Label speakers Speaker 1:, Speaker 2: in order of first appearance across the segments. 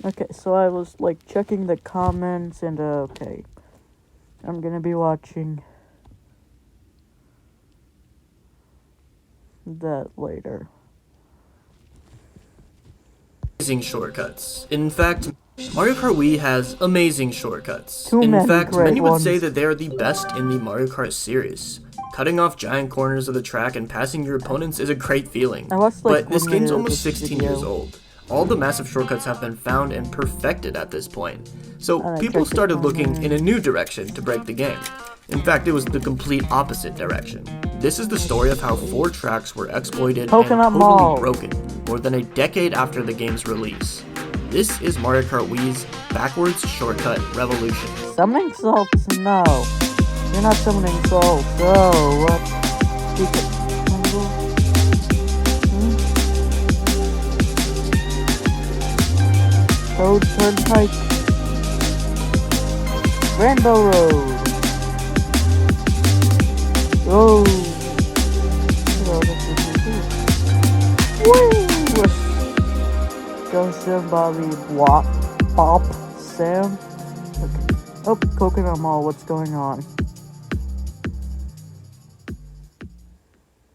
Speaker 1: Okay, so I was like checking the comments and okay. I'm gonna be watching that later.
Speaker 2: Amazing shortcuts. In fact, Mario Kart Wii has amazing shortcuts.
Speaker 1: Too
Speaker 2: In
Speaker 1: many
Speaker 2: fact,
Speaker 1: great
Speaker 2: many would say
Speaker 1: ones.
Speaker 2: that they are the best in the Mario Kart series. Cutting off giant corners of the track and passing your opponents is a great feeling.
Speaker 1: I watched like
Speaker 2: But this
Speaker 1: 1
Speaker 2: game's
Speaker 1: minute of
Speaker 2: almost
Speaker 1: this
Speaker 2: 16 years
Speaker 1: video
Speaker 2: old. All the massive shortcuts have been found and perfected at this point. So
Speaker 1: and I
Speaker 2: people
Speaker 1: checked the
Speaker 2: started looking in
Speaker 1: comments.
Speaker 2: a new direction to break the game. In fact, it was the complete opposite direction. This is the story of how 4 tracks were exploited
Speaker 1: Coconut
Speaker 2: and
Speaker 1: Mall.
Speaker 2: totally broken more than a decade after the game's release. This is Mario Kart Wii's backwards shortcut revolution.
Speaker 1: Summoning salts? No. You're not summoning salts. Oh, what? Stupid. Toad Turnpike. Rainbow Road. Oh. Woo! Go Sam Bobby Wop Pop Sam. Okay. Oh, Coconut Mall, what's going on?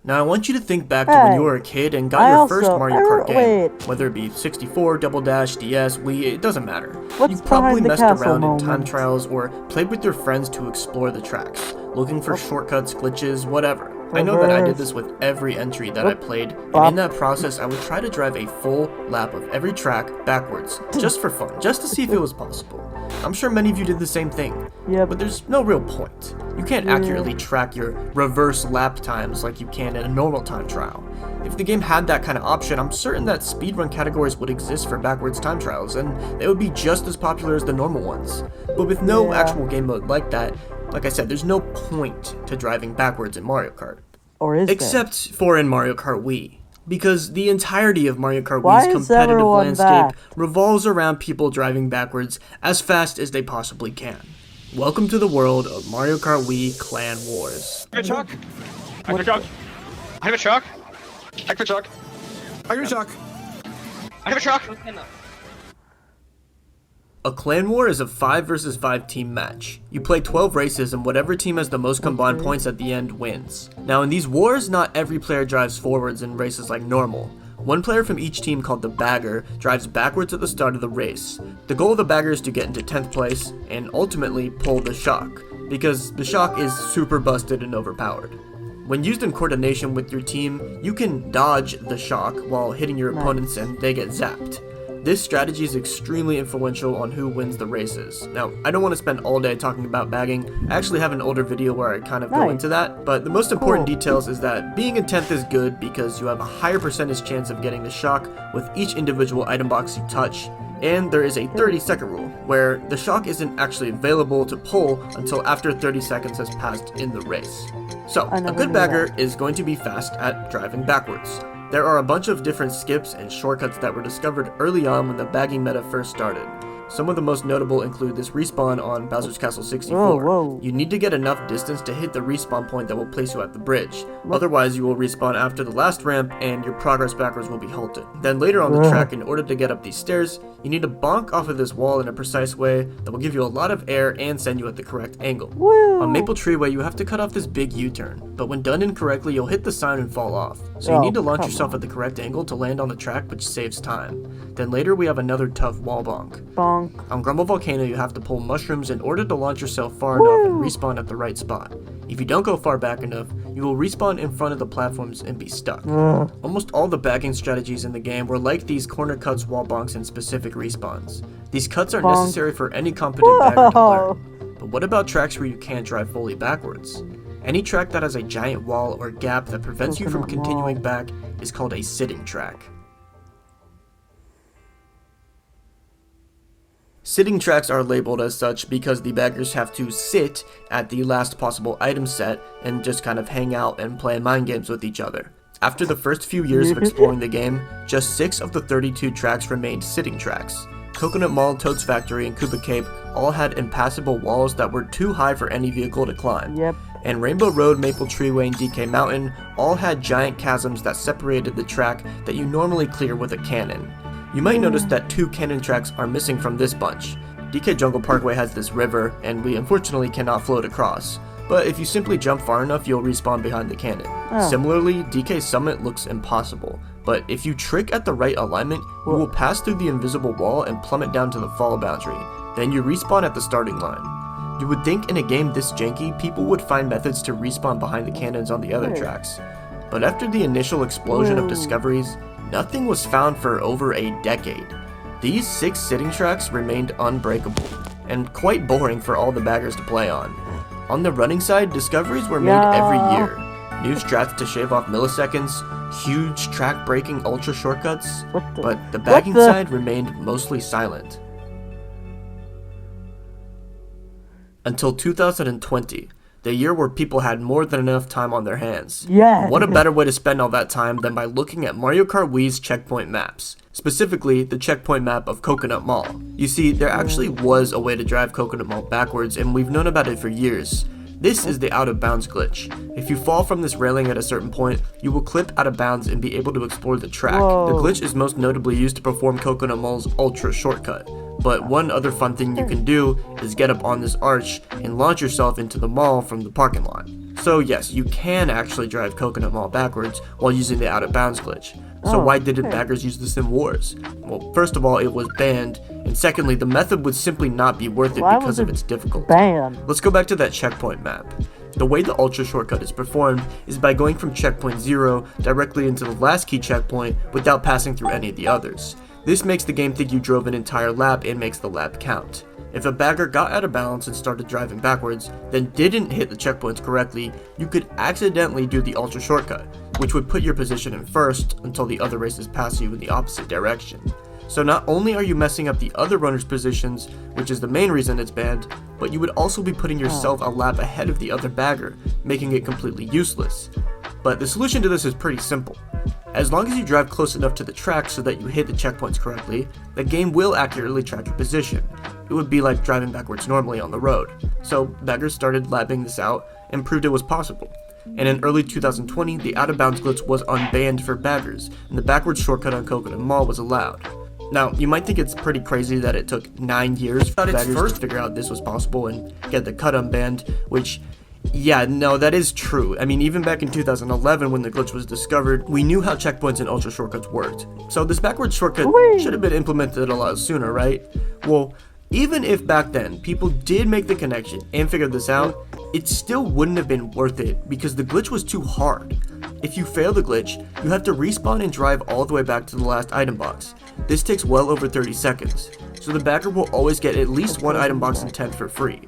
Speaker 2: Now I want you to think back to when you were a kid and got your first Mario Kart game. Whether it be 64, Double Dash, DS, Wii, it doesn't matter. You probably messed around in time trials or played with your friends to explore the tracks, looking for shortcuts, glitches, whatever. I know that I did this with every entry that I played, and in that process I would try to drive a full lap of every track backwards, just for fun, just to see if it was possible. I'm sure many of you did the same thing, but there's no real point. You can't accurately track your reverse lap times like you can in a normal time trial. If the game had that kind of option, I'm certain that speedrun categories would exist for backwards time trials, and they would be just as popular as the normal ones. But with no actual game mode like that, like I said, there's no point to driving backwards in Mario Kart.
Speaker 1: Or is
Speaker 2: Except for in Mario Kart Wii. Because the entirety of Mario Kart Wii's competitive landscape revolves around people driving backwards as fast as they possibly can. Welcome to the world of Mario Kart Wii Clan Wars.
Speaker 3: I have a truck. I have a truck. I have a truck. I have a truck. I have a truck. I have a truck.
Speaker 2: A clan war is a 5 versus 5 team match. You play 12 races and whatever team has the most combined points at the end wins. Now in these wars, not every player drives forwards in races like normal. One player from each team, called the bagger, drives backwards at the start of the race. The goal of the bagger is to get into 10th place and ultimately pull the shock, because the shock is super busted and overpowered. When used in coordination with your team, you can dodge the shock while hitting your opponents and they get zapped. This strategy is extremely influential on who wins the races. Now, I don't want to spend all day talking about bagging. I actually have an older video where I kind of go into that, but the most important details is that being in 10th is good because you have a higher percentage chance of getting the shock with each individual item box you touch, and there is a 30-second rule, where the shock isn't actually available to pull until after 30 seconds has passed in the race. So, a good bagger is going to be fast at driving backwards. There are a bunch of different skips and shortcuts that were discovered early on when the bagging meta first started. Some of the most notable include this respawn on Bowser's Castle 64. You need to get enough distance to hit the respawn point that will place you at the bridge. Otherwise, you will respawn after the last ramp and your progress backwards will be halted. Then later on the track, in order to get up these stairs, you need to bonk off of this wall in a precise way that will give you a lot of air and send you at the correct angle. On Maple Treeway, you have to cut off this big U-turn, but when done incorrectly, you'll hit the sign and fall off. So you need to launch yourself at the correct angle to land on the track, which saves time. Then later, we have another tough wall bonk. On Grumble Volcano, you have to pull mushrooms in order to launch yourself far enough and respawn at the right spot. If you don't go far back enough, you will respawn in front of the platforms and be stuck. Almost all the bagging strategies in the game were like these corner cuts, wall bonks, and specific respawns. These cuts are necessary for any competent bagger to learn. But what about tracks where you can't drive fully backwards? Any track that has a giant wall or gap that prevents you from continuing back is called a sitting track. Sitting tracks are labeled as such because the baggers have to sit at the last possible item set and just kind of hang out and play mind games with each other. After the first few years of exploring the game, just 6 of the 32 tracks remained sitting tracks. Coconut Mall, Toad's Factory, and Koopa Cape all had impassable walls that were too high for any vehicle to climb. And Rainbow Road, Maple Treeway, and DK Mountain all had giant chasms that separated the track that you normally clear with a cannon. You might notice that 2 cannon tracks are missing from this bunch. DK Jungle Parkway has this river, and we unfortunately cannot float across. But if you simply jump far enough, you'll respawn behind the cannon. Similarly, DK Summit looks impossible, but if you trick at the right alignment, you will pass through the invisible wall and plummet down to the fall boundary. Then you respawn at the starting line. You would think in a game this janky, people would find methods to respawn behind the cannons on the other tracks. But after the initial explosion of discoveries, nothing was found for over a decade. These 6 sitting tracks remained unbreakable, and quite boring for all the baggers to play on. On the running side, discoveries were made every year. New strats to shave off milliseconds, huge track-breaking ultra shortcuts, but the bagging side remained mostly silent. Until 2020, the year where people had more than enough time on their hands. What a better way to spend all that time than by looking at Mario Kart Wii's checkpoint maps, specifically the checkpoint map of Coconut Mall. You see, there actually was a way to drive Coconut Mall backwards, and we've known about it for years. This is the out of bounds glitch. If you fall from this railing at a certain point, you will clip out of bounds and be able to explore the track. The glitch is most notably used to perform Coconut Mall's ultra shortcut. But one other fun thing you can do is get up on this arch and launch yourself into the mall from the parking lot. So yes, you can actually drive Coconut Mall backwards while using the out of bounds glitch. So why didn't baggers use this in wars? Well, first of all, it was banned, and secondly, the method would simply not be worth it because of its difficulty. Let's go back to that checkpoint map. The way the ultra shortcut is performed is by going from checkpoint 0 directly into the last key checkpoint without passing through any of the others. This makes the game think you drove an entire lap and makes the lap count. If a bagger got out of balance and started driving backwards, then didn't hit the checkpoints correctly, you could accidentally do the ultra shortcut, which would put your position in first until the other races pass you in the opposite direction. So not only are you messing up the other runners' positions, which is the main reason it's banned, but you would also be putting yourself a lap ahead of the other bagger, making it completely useless. But the solution to this is pretty simple. As long as you drive close enough to the track so that you hit the checkpoints correctly, the game will accurately track your position. It would be like driving backwards normally on the road. So baggers started labbing this out and proved it was possible. And in early 2020, the out of bounds glitch was unbanned for baggers, and the backwards shortcut on Coconut Mall was allowed. Now, you might think it's pretty crazy that it took 9 years for baggers to figure out this was possible and get the cut unbanned, which, yeah, no, that is true. I mean, even back in 2011 when the glitch was discovered, we knew how checkpoints and ultra shortcuts worked. So this backwards shortcut should have been implemented a lot sooner, right? Well, even if back then people did make the connection and figured this out, it still wouldn't have been worth it because the glitch was too hard. If you fail the glitch, you have to respawn and drive all the way back to the last item box. This takes well over 30 seconds, so the bagger will always get at least one item box in 10 for free.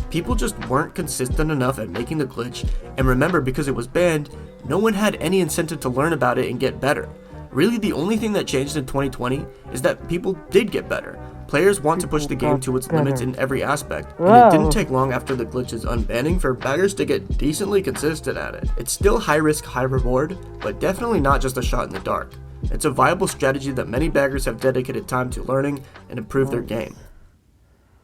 Speaker 2: People just weren't consistent enough at making the glitch, and remember, because it was banned, no one had any incentive to learn about it and get better. Really, the only thing that changed in 2020 is that people did get better. Players want to push the game to its limits in every aspect, and it didn't take long after the glitch's unbanning for baggers to get decently consistent at it. It's still high risk, high reward, but definitely not just a shot in the dark. It's a viable strategy that many baggers have dedicated time to learning and improve their game.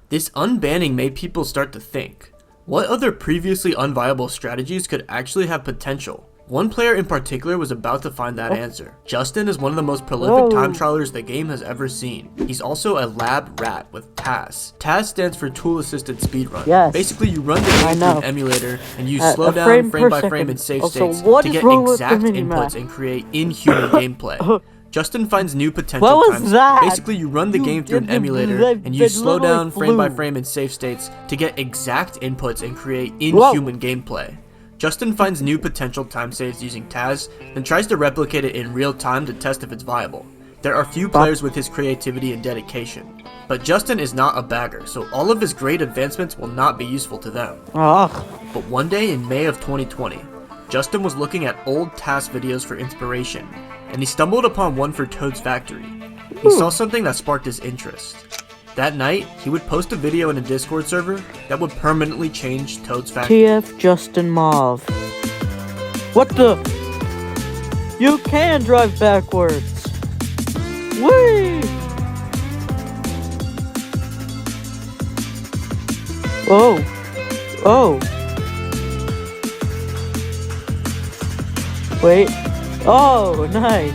Speaker 2: This unbanning made people start to think, what other previously unviable strategies could actually have potential? One player in particular was about to find that answer. Justin is one of the most prolific time trialers the game has ever seen. He's also a lab rat with TAS. TAS stands for Tool Assisted Speedrun. Basically, you run the game through an emulator and use slow down frame by frame and save states to get exact inputs and create inhuman gameplay. Justin finds new potential times. Basically, you run the game through an emulator and use slow down frame by frame and save states to get exact inputs and create inhuman gameplay. Justin finds new potential time saves using TAS, then tries to replicate it in real time to test if it's viable. There are few players with his creativity and dedication. But Justin is not a bagger, so all of his great advancements will not be useful to them. But one day in May of 2020, Justin was looking at old TAS videos for inspiration, and he stumbled upon one for Toad's Factory. He saw something that sparked his interest. That night, he would post a video in a Discord server that would permanently change Toad's Factory.
Speaker 1: TF Justin Mauve. What the? You can drive backwards. Whee! Oh. Oh. Wait. Oh, nice.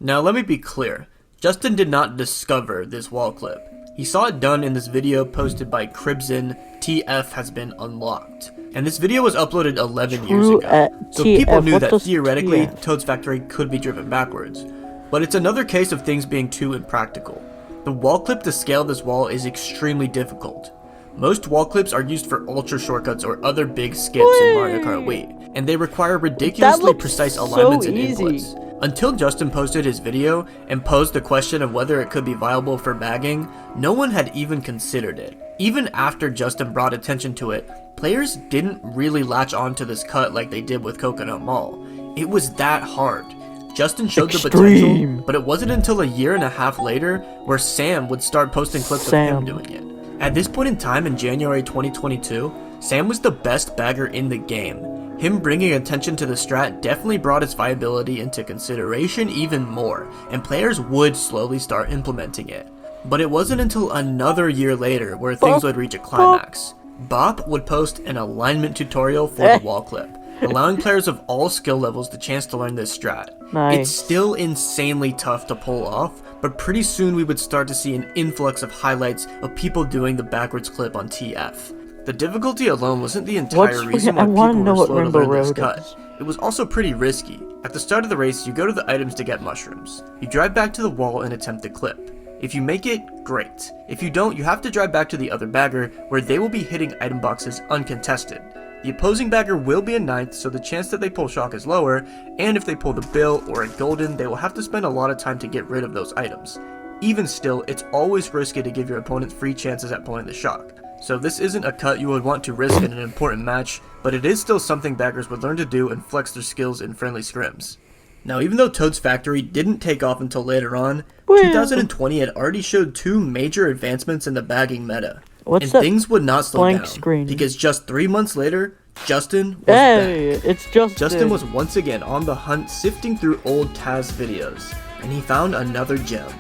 Speaker 2: Now let me be clear, Justin did not discover this wall clip. He saw it done in this video posted by Cribson, TF has been unlocked. And this video was uploaded 11 years ago, so people knew that theoretically Toad's Factory could be driven backwards. But it's another case of things being too impractical. The wall clip to scale this wall is extremely difficult. Most wall clips are used for ultra shortcuts or other big skips in Mario Kart Wii, and they require ridiculously precise alignments and inputs. Until Justin posted his video and posed the question of whether it could be viable for bagging, no one had even considered it. Even after Justin brought attention to it, players didn't really latch on to this cut like they did with Coconut Mall. It was that hard. Justin showed the potential, but it wasn't until a year and a half later where Sam would start posting clips of him doing it. At this point in time in January 2022, Sam was the best bagger in the game. Him bringing attention to the strat definitely brought its viability into consideration even more, and players would slowly start implementing it. But it wasn't until another year later where things would reach a climax. Bop would post an alignment tutorial for the wall clip, allowing players of all skill levels the chance to learn this strat. It's still insanely tough to pull off, but pretty soon we would start to see an influx of highlights of people doing the backwards clip on TF. The difficulty alone wasn't the entire reason why people were slow to learn this cut. It was also pretty risky. At the start of the race, you go to the items to get mushrooms. You drive back to the wall and attempt the clip. If you make it, great. If you don't, you have to drive back to the other bagger, where they will be hitting item boxes uncontested. The opposing bagger will be in 9th, so the chance that they pull shock is lower, and if they pull the bill or a golden, they will have to spend a lot of time to get rid of those items. Even still, it's always risky to give your opponent free chances at pulling the shock. So this isn't a cut you would want to risk in an important match, but it is still something baggers would learn to do and flex their skills in friendly scrims. Now, even though Toad's Factory didn't take off until later on, 2020 had already showed 2 major advancements in the bagging meta. And things would not slow down, because just 3 months later, Justin was back. Justin was once again on the hunt, sifting through old Taz videos, and he found another gem,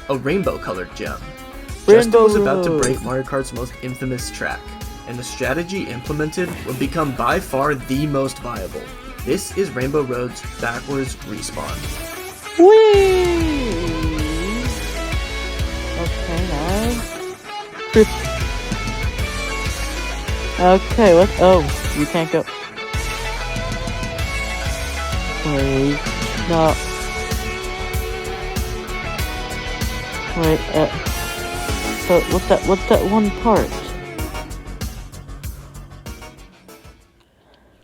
Speaker 2: a rainbow-colored gem. Justin was about to break Mario Kart's most infamous track, and the strategy implemented would become by far the most viable. This is Rainbow Road's backwards respawn.
Speaker 1: Whee! Okay, nice. Okay, what? Oh, you can't go. Wait, no. Wait, so what's that one part?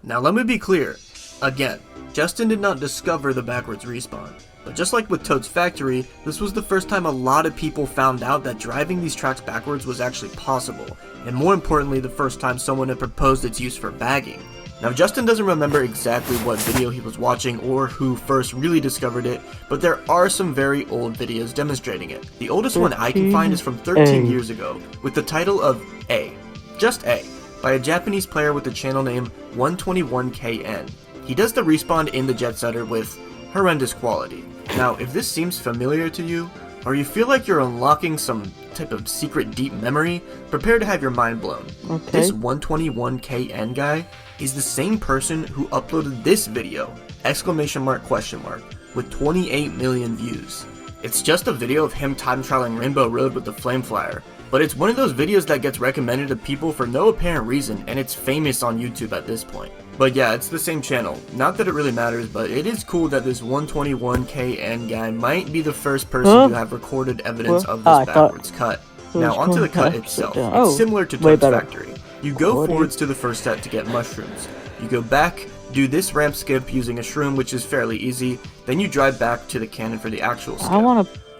Speaker 2: Now let me be clear. Again, Justin did not discover the backwards respawn. But just like with Toad's Factory, this was the first time a lot of people found out that driving these tracks backwards was actually possible, and more importantly, the first time someone had proposed its use for bagging. Now, Justin doesn't remember exactly what video he was watching or who first really discovered it, but there are some very old videos demonstrating it. The oldest one I can find is from 13 years ago, with the title of A, just A, by a Japanese player with the channel name 121KN. He does the respawn in the jet setter with horrendous quality. Now, if this seems familiar to you, or you feel like you're unlocking some type of secret deep memory, prepare to have your mind blown. This 121KN guy is the same person who uploaded this video, ! with 28 million views. It's just a video of him time trialing Rainbow Road with the Flame Flyer, but it's one of those videos that gets recommended to people for no apparent reason, and it's famous on YouTube at this point. But yeah, it's the same channel. Not that it really matters, but it is cool that this 121KN guy might be the first person to have recorded evidence of this backwards cut. Now onto the cut itself. It's similar to Toad's Factory. You go forwards to the first set to get mushrooms. You go back, do this ramp skip using a shroom, which is fairly easy, then you drive back to the cannon for the actual skip.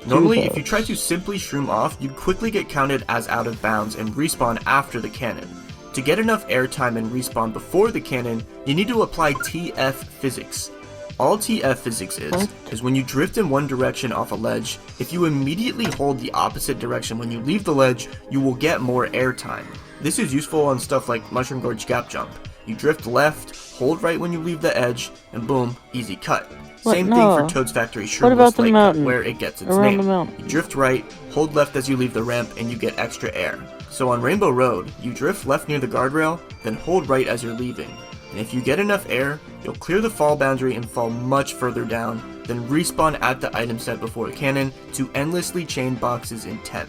Speaker 2: Normally, if you try to simply shroom off, you'd quickly get counted as out of bounds and respawn after the cannon. To get enough airtime and respawn before the cannon, you need to apply TF physics. All TF physics is when you drift in one direction off a ledge, if you immediately hold the opposite direction when you leave the ledge, you will get more airtime. This is useful on stuff like Mushroom Gorge Gap Jump. You drift left, hold right when you leave the edge, and boom, easy cut. Same thing for Toad's Factory Shroomless Lake Cut, where it gets its name. You drift right, hold left as you leave the ramp, and you get extra air. So on Rainbow Road, you drift left near the guardrail, then hold right as you're leaving. and if you get enough air, you'll clear the fall boundary and fall much further down, then respawn at the item set before the cannon to endlessly chain boxes in 10th.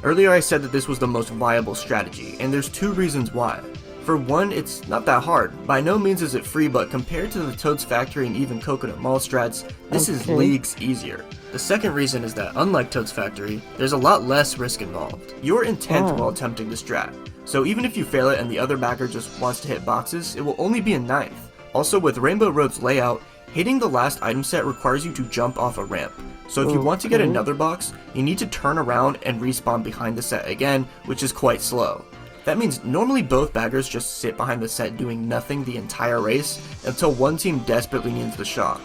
Speaker 2: Earlier I said that this was the most viable strategy, and there's 2 reasons why. For one, it's not that hard. By no means is it free, but compared to the Toad's Factory and even Coconut Mall strats, this is leagues easier. The second reason is that, unlike Toad's Factory, there's a lot less risk involved. You're in 10th while attempting the strat, so even if you fail it and the other bagger just wants to hit boxes, it will only be in 9th. Also, with Rainbow Road's layout, hitting the last item set requires you to jump off a ramp. So if you want to get another box, you need to turn around and respawn behind the set again, which is quite slow. That means normally both baggers just sit behind the set doing nothing the entire race until one team desperately needs the shot.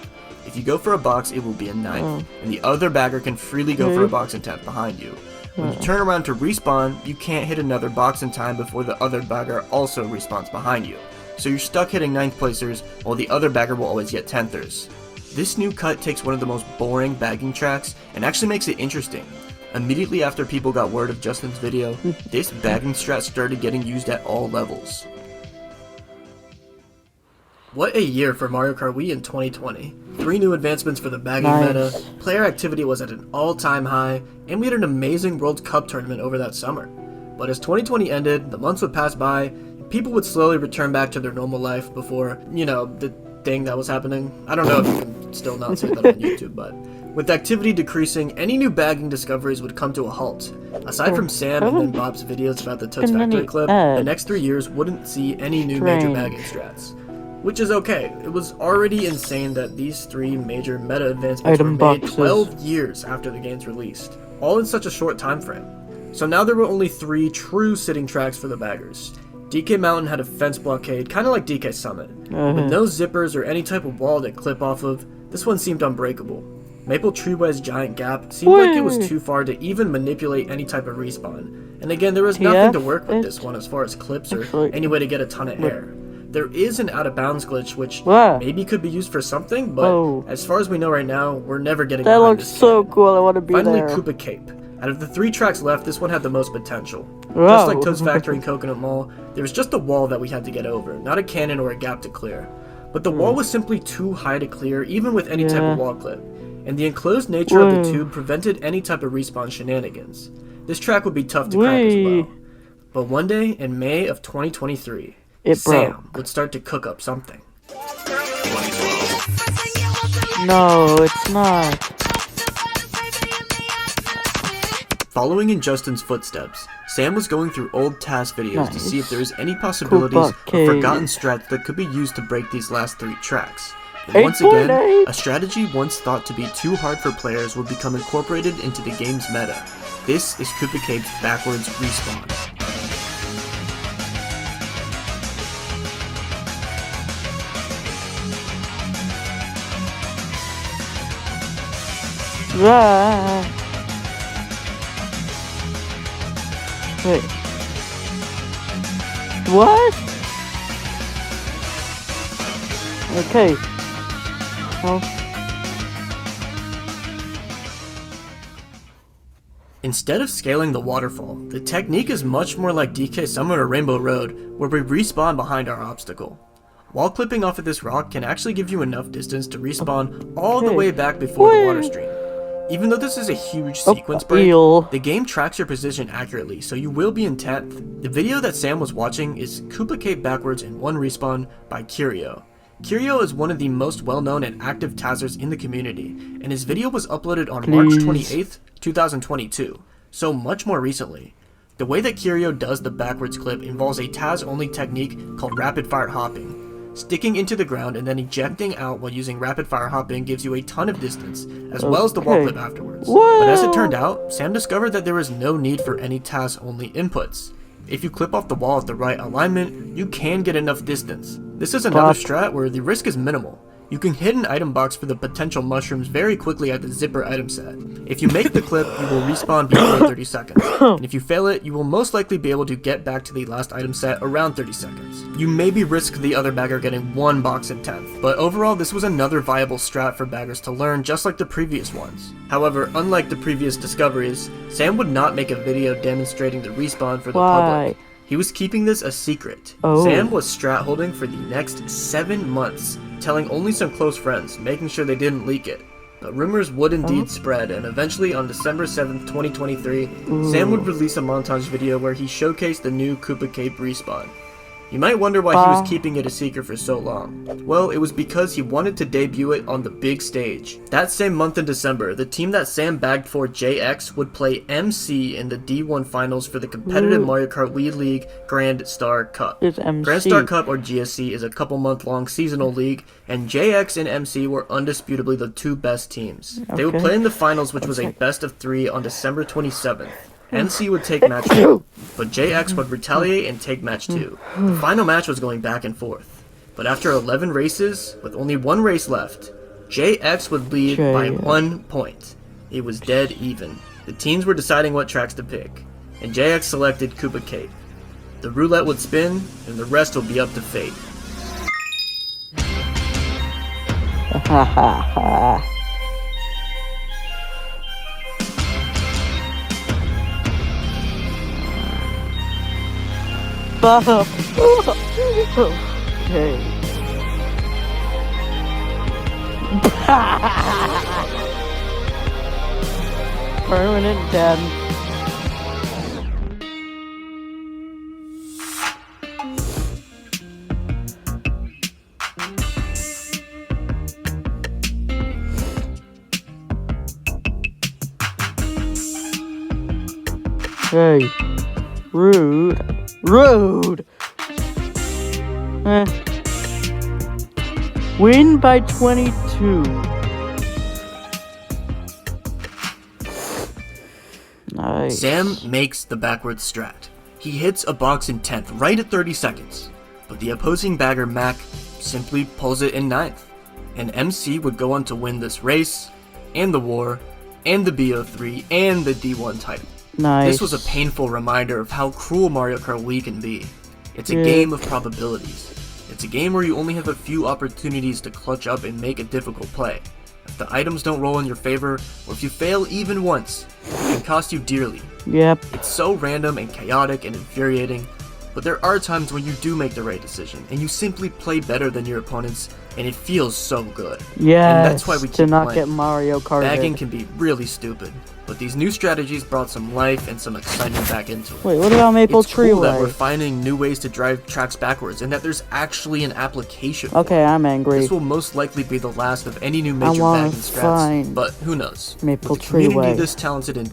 Speaker 2: If you go for a box, it will be in 9th, and the other bagger can freely go for a box in 10th behind you. When you turn around to respawn, you can't hit another box in time before the other bagger also respawns behind you. So you're stuck hitting 9th placers, while the other bagger will always get 10thers. This new cut takes one of the most boring bagging tracks and actually makes it interesting. Immediately after people got word of Justin's video, this bagging strat started getting used at all levels. What a year for Mario Kart Wii in 2020. 3 new advancements for the bagging meta, player activity was at an all-time high, and we had an amazing World Cup tournament over that summer. But as 2020 ended, the months would pass by, and people would slowly return back to their normal life before, the thing that was happening. I don't know if you can still not say that on YouTube, but with activity decreasing, any new bagging discoveries would come to a halt. Aside from Sam and then Bob's videos about the Toad's Factory clip, the next 3 years wouldn't see any new major bagging strats. Which is okay. It was already insane that these 3 major meta advancements were made 12 years after the game's released, all in such a short time frame. So now there were only 3 true sitting tracks for the baggers. DK Mountain had a fence blockade, kinda like DK Summit. With no zippers or any type of wall to clip off of, this one seemed unbreakable. Maple Treeway's giant gap seemed like it was too far to even manipulate any type of respawn. And again, there was nothing to work with this one as far as clips or any way to get a ton of air. There is an out of bounds glitch which maybe could be used for something, but as far as we know right now, we're never getting
Speaker 1: that looks so cool. I want to be
Speaker 2: Finally,
Speaker 1: there.
Speaker 2: Koopa Cape. Out of the 3 tracks left, this one had the most potential. Just like Toad's Factory and Coconut Mall, there was just a wall that we had to get over, not a cannon or a gap to clear. But the wall was simply too high to clear, even with any type of wall clip. And the enclosed nature of the tube prevented any type of respawn shenanigans. This track would be tough to crack as well. But one day, in May of 2023, Sam would start to cook up something.
Speaker 1: No, it's not.
Speaker 2: Following in Justin's footsteps, Sam was going through old task videos to see if there is any possibilities of forgotten strats that could be used to break these last 3 tracks. And once again, a strategy once thought to be too hard for players would become incorporated into the game's meta. This is Koopa Cape's backwards respawn.
Speaker 1: Wait. What? Okay. Well.
Speaker 2: Instead of scaling the waterfall, the technique is much more like DK Summit or Rainbow Road, where we respawn behind our obstacle. Wall clipping off of this rock can actually give you enough distance to respawn all the way back before the water stream. Even though this is a huge sequence break, the game tracks your position accurately, so you will be in 10th. The video that Sam was watching is Koopa Cape Backwards in 1 Respawn by Curio. Curio is one of the most well-known and active Tazzers in the community, and his video was uploaded on March 28th, 2022, so much more recently. The way that Curio does the backwards clip involves a Taz-only technique called rapid-fire hopping. Sticking into the ground and then ejecting out while using rapid-fire hopping gives you a ton of distance, as well as the wall clip afterwards. But as it turned out, Sam discovered that there was no need for any Taz-only inputs. If you clip off the wall at the right alignment, you can get enough distance. This is another strat where the risk is minimal. You can hit an item box for the potential mushrooms very quickly at the zipper item set. If you make the clip, you will respawn before 30 seconds, and if you fail it, you will most likely be able to get back to the last item set around 30 seconds. You maybe risk the other bagger getting 1 box in 10th, but overall this was another viable strat for baggers to learn just like the previous ones. However, unlike the previous discoveries, Sam would not make a video demonstrating the respawn for the public. He was keeping this a secret.
Speaker 1: Oh.
Speaker 2: Sam was strat holding for the next 7 months, telling only some close friends, making sure they didn't leak it. But rumors would indeed spread, and eventually on December 7th, 2023, Sam would release a montage video where he showcased the new Koopa Cape respawn. You might wonder why he was keeping it a secret for so long. Well, it was because he wanted to debut it on the big stage. That same month in December, the team that Sam bagged for, JX, would play MC in the D1 finals for the competitive Mario Kart Wii League Grand Star Cup.
Speaker 1: It's MC.
Speaker 2: Grand Star Cup, or GSC, is a couple-month-long seasonal league, and JX and MC were undisputably the two best teams. They would play in the finals, which was a best-of-3 on December 27th. MC would take match 1, but JX would retaliate and take match 2. The final match was going back and forth. But after 11 races, with only 1 race left, JX would lead by 1 point. It was dead even. The teams were deciding what tracks to pick, and JX selected Koopa Cape. The roulette would spin, and the rest would be up to fate.
Speaker 1: Ha ha ha. Okay. Permanent dead. Hey. Rude. Rude! Win by 22. Nice.
Speaker 2: Sam makes the backwards strat. He hits a box in 10th, right at 30 seconds. But the opposing bagger, Mac, simply pulls it in 9th. And MC would go on to win this race, and the war, and the BO3, and the D1 title.
Speaker 1: Nice.
Speaker 2: This was a painful reminder of how cruel Mario Kart Wii can be. It's a game of probabilities. It's a game where you only have a few opportunities to clutch up and make a difficult play. If the items don't roll in your favor, or if you fail even once, it can cost you dearly.
Speaker 1: Yep.
Speaker 2: It's so random and chaotic and infuriating, but there are times when you do make the right decision, and you simply play better than your opponents, and it feels so good.
Speaker 1: Yes,
Speaker 2: and that's why we keep
Speaker 1: to not
Speaker 2: playing.
Speaker 1: get Mario Kart.
Speaker 2: Bagging can be really stupid, but these new strategies brought some life and some excitement back into it.
Speaker 1: Wait, what about Maple
Speaker 2: It's
Speaker 1: Tree
Speaker 2: cool
Speaker 1: Way?
Speaker 2: that we're finding new ways to drive tracks backwards, and that there's actually an application for
Speaker 1: Okay,
Speaker 2: it.
Speaker 1: I'm angry.
Speaker 2: This will most likely be the last of any new major
Speaker 1: wanna
Speaker 2: bagging strats,
Speaker 1: find
Speaker 2: but who knows?
Speaker 1: Maple
Speaker 2: With a
Speaker 1: Tree
Speaker 2: community
Speaker 1: Way.
Speaker 2: this talented and